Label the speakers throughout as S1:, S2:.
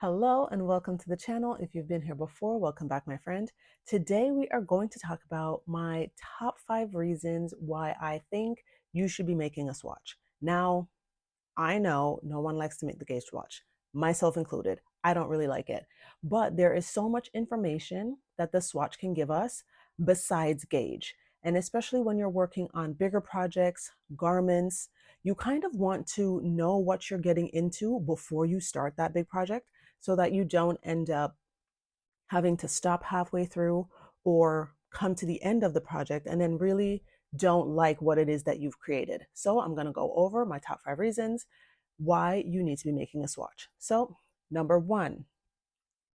S1: Hello and welcome to the channel. If you've been here before, welcome back, my friend. Today we are going to talk about my top 5 reasons why I think you should be making a swatch. Now, I know no one likes to make the gauge swatch, myself included. I don't really like it, but there is so much information that the swatch can give us besides gauge. And especially when you're working on bigger projects, garments, you kind of want to know what you're getting into before you start that big project so that you don't end up having to stop halfway through or come to the end of the project and then really don't like what it is that you've created. So I'm going to go over my top 5 reasons why you need to be making a swatch. So, number 1,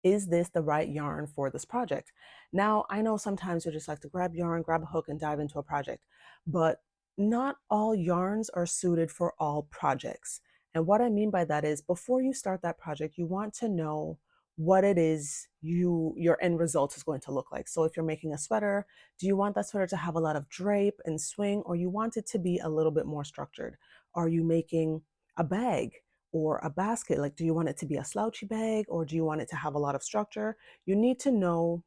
S1: is this the right yarn for this project? Now, I know sometimes you just like to grab yarn, grab a hook, and dive into a project, but not all yarns are suited for all projects. And what I mean by that is before you start that project, you want to know what it is your end result is going to look like. So if you're making a sweater, do you want that sweater to have a lot of drape and swing, or you want it to be a little bit more structured? Are you making a bag or a basket? Like, do you want it to be a slouchy bag or do you want it to have a lot of structure? You need to know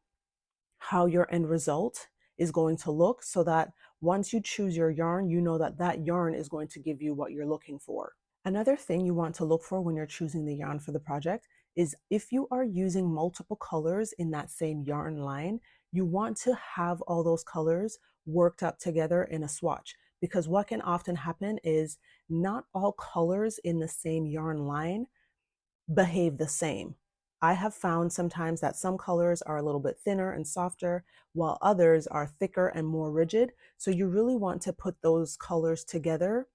S1: how your end result is going to look so that once you choose your yarn, you know that that yarn is going to give you what you're looking for. Another thing you want to look for when you're choosing the yarn for the project is if you are using multiple colors in that same yarn line, you want to have all those colors worked up together in a swatch. Because what can often happen is not all colors in the same yarn line behave the same. I have found sometimes that some colors are a little bit thinner and softer, while others are thicker and more rigid. So you really want to put those colors together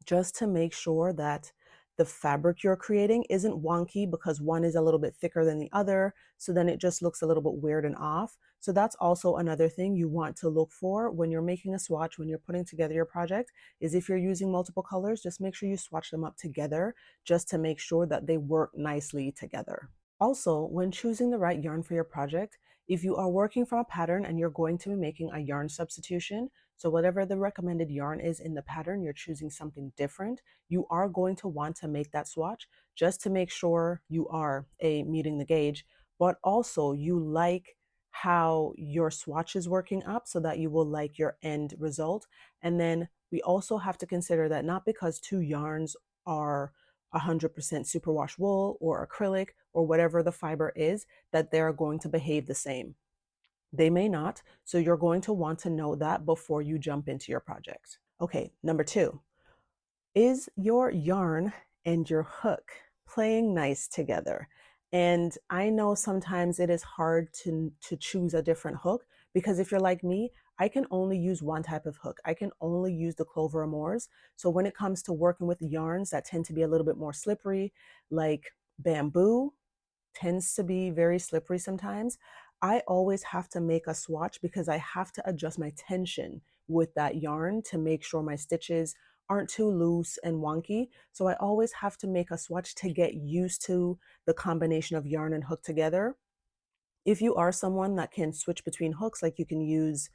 S1: just to make sure that the fabric you're creating isn't wonky because one is a little bit thicker than the other. So then it just looks a little bit weird and off. So that's also another thing you want to look for when you're making a swatch, when you're putting together your project, is if you're using multiple colors, just make sure you swatch them up together just to make sure that they work nicely together. Also, when choosing the right yarn for your project, if you are working from a pattern and you're going to be making a yarn substitution, so whatever the recommended yarn is in the pattern, you're choosing something different, you are going to want to make that swatch just to make sure you are meeting the gauge, but also you like how your swatch is working up so that you will like your end result. And then we also have to consider that not because two yarns are 100% superwash wool or acrylic or whatever the fiber is, that they're going to behave the same. They may not, so you're going to want to know that before you jump into your project. Okay, number 2, is your yarn and your hook playing nice together? And I know sometimes it is hard to choose a different hook because if you're like me, I can only use one type of hook. I can only use the Clover Amours. So when it comes to working with yarns that tend to be a little bit more slippery, like bamboo tends to be very slippery sometimes, I always have to make a swatch because I have to adjust my tension with that yarn to make sure my stitches aren't too loose and wonky. So I always have to make a swatch to get used to the combination of yarn and hook together. If you are someone that can switch between hooks, like you can use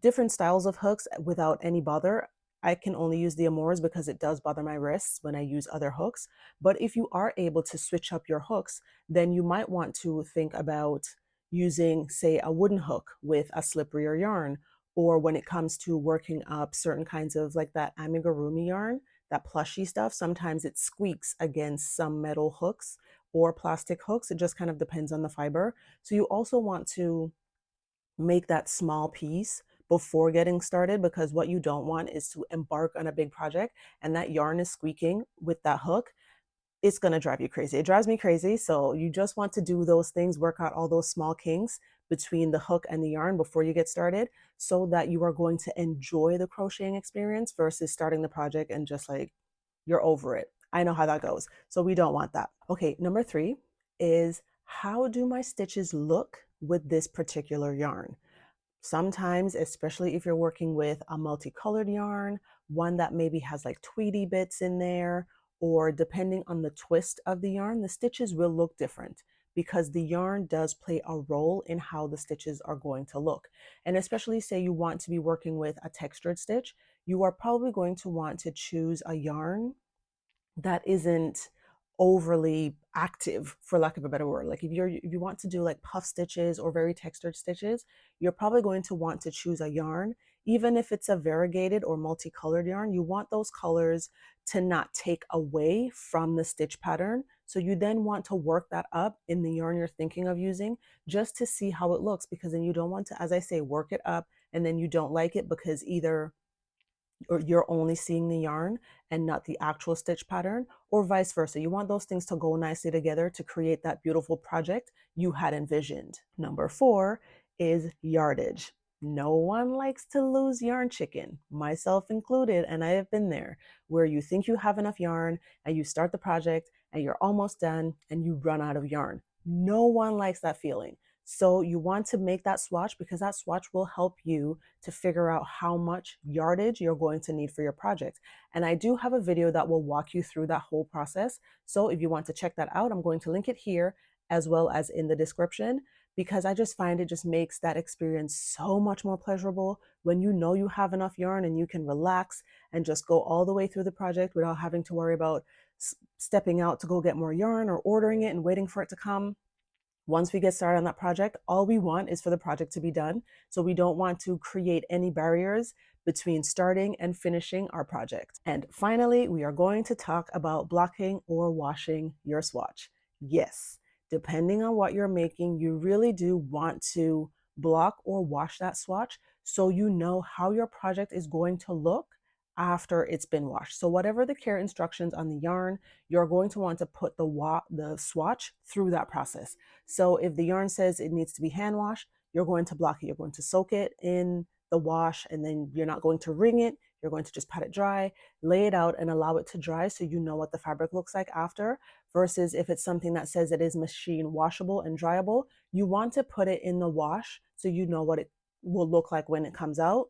S1: different styles of hooks without any bother. I can only use the Amours because it does bother my wrists when I use other hooks. But if you are able to switch up your hooks, then you might want to think about using, say, a wooden hook with a slipperier yarn. Or when it comes to working up certain kinds of like that amigurumi yarn, that plushy stuff, sometimes it squeaks against some metal hooks or plastic hooks. It just kind of depends on the fiber. So you also want to make that small piece before getting started because what you don't want is to embark on a big project and that yarn is squeaking with that hook. It's going to drive you crazy. It drives me crazy. So you just want to do those things, work out all those small kinks between the hook and the yarn before you get started so that you are going to enjoy the crocheting experience versus starting the project and just like you're over it. I know how that goes. So we don't want that. Okay, number 3 is how do my stitches look with this particular yarn? Sometimes, especially if you're working with a multicolored yarn, one that maybe has like tweedy bits in there, or depending on the twist of the yarn, the stitches will look different because the yarn does play a role in how the stitches are going to look. And especially say you want to be working with a textured stitch, you are probably going to want to choose a yarn that isn't overly active, for lack of a better word. Like if you want to do like puff stitches or very textured stitches, you're probably going to want to choose a yarn. Even if it's a variegated or multicolored yarn, you want those colors to not take away from the stitch pattern. So you then want to work that up in the yarn you're thinking of using just to see how it looks, because then you don't want to, as I say, work it up and then you don't like it because either or you're only seeing the yarn and not the actual stitch pattern, or vice versa. You want those things to go nicely together to create that beautiful project you had envisioned. Number 4 is yardage. No one likes to lose yarn chicken, myself included, and I have been there, where you think you have enough yarn and you start the project and you're almost done and you run out of yarn. No one likes that feeling. So you want to make that swatch, because that swatch will help you to figure out how much yardage you're going to need for your project. And I do have a video that will walk you through that whole process. So if you want to check that out, I'm going to link it here as well as in the description, because I just find it just makes that experience so much more pleasurable when you know you have enough yarn and you can relax and just go all the way through the project without having to worry about stepping out to go get more yarn or ordering it and waiting for it to come. Once we get started on that project, all we want is for the project to be done. So we don't want to create any barriers between starting and finishing our project. And finally, we are going to talk about blocking or washing your swatch. Yes, depending on what you're making, you really do want to block or wash that swatch so you know how your project is going to look after it's been washed. So whatever the care instructions on the yarn, you're going to want to put the swatch through that process. So if the yarn says it needs to be hand washed, you're going to block it. You're going to soak it in the wash, and then you're not going to wring it. You're going to just pat it dry, lay it out and allow it to dry so you know what the fabric looks like after. Versus if it's something that says it is machine washable and dryable, you want to put it in the wash so you know what it will look like when it comes out.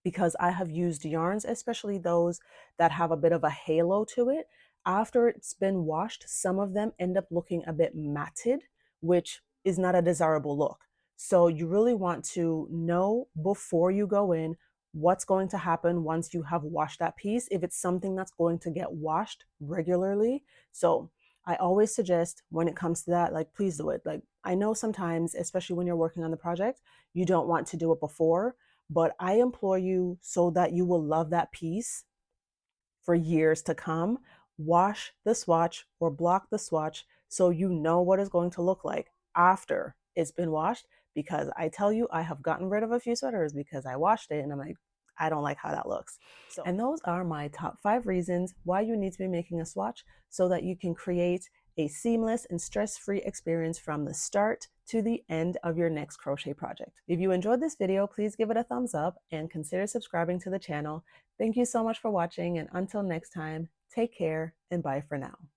S1: Because I have used yarns, especially those that have a bit of a halo to it. After it's been washed, some of them end up looking a bit matted, which is not a desirable look. So you really want to know before you go in what's going to happen once you have washed that piece, if it's something that's going to get washed regularly. So I always suggest, when it comes to that, like, please do it. Like, I know sometimes, especially when you're working on the project, you don't want to do it before, but I implore you, so that you will love that piece for years to come, wash the swatch or block the swatch so you know what it's going to look like after it's been washed. Because I tell you, I have gotten rid of a few sweaters because I washed it and I'm like, I don't like how that looks. And those are my top 5 reasons why you need to be making a swatch, so that you can create a seamless and stress-free experience from the start to the end of your next crochet project. If you enjoyed this video, please give it a thumbs up and consider subscribing to the channel. Thank you so much for watching, and until next time, take care and bye for now.